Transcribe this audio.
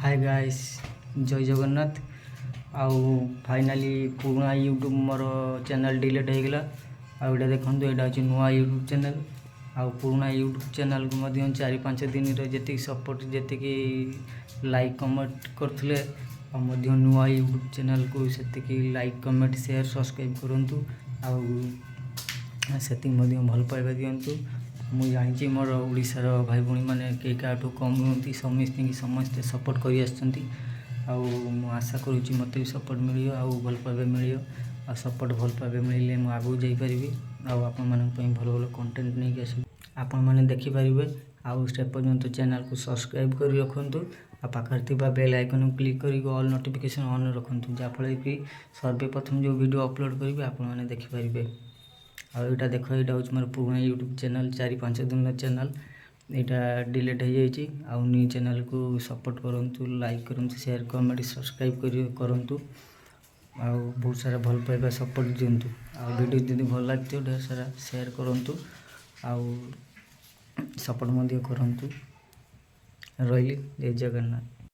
Hi guys जय जगन्नाथ आउ finally पुराना यूट्यूब मोर चैनल डिलीट हो गला आउटा देखो यहाँ हूँ नुआ यूट्यूब चैनल आउ पुराना यूट्यूब चैनल को 4-5 दिन जी सपोर्ट जी लाइक कमेंट करते नुआ यूट्यूब चैनल को से लाइक कमेंट शेयर सब्सक्राइब करूँ से भल पाइबा दिंतु मुझे जानी मोर ओडिशार भाई भौणी मैंने कई क्या कम नुहति समस्ते सपोर्ट कर आशा करुँच मत भी सपोर्ट मिल भल पाइबा मिल सपोर्ट भल पाइबा मिले मुझे आगू जापरि आपण भल भल कंटेंट नहीं आस आपण मैंने देखिपारे आउ से पर्यंत चैनल को सब्सक्राइब कर रखुद पाखे बेल आइकन क्लिक कर ऑल नोटिफिकेशन ऑन रखुद जहाँफल कि सर्वप्रथम जो वीडियो अपलोड करेंगे आपण मैंने देखिपारे आईटा देख यहाँ हूँ मोर पुराना यूट्यूब चैनल 4-5 दिन चैनल यहाँ डिलीट हो जाए न्यू चैनल को सपोर्ट करूँ लाइक करूँ शेयर कमेंट सब्सक्राइब करूँ बहुत सारा भल पाइबा सपोर्ट दिंतु वीडियो जब भल लगे ढेर सारा शेयर करूँ सपोर्ट करूँ रही जय जगन्नाथ।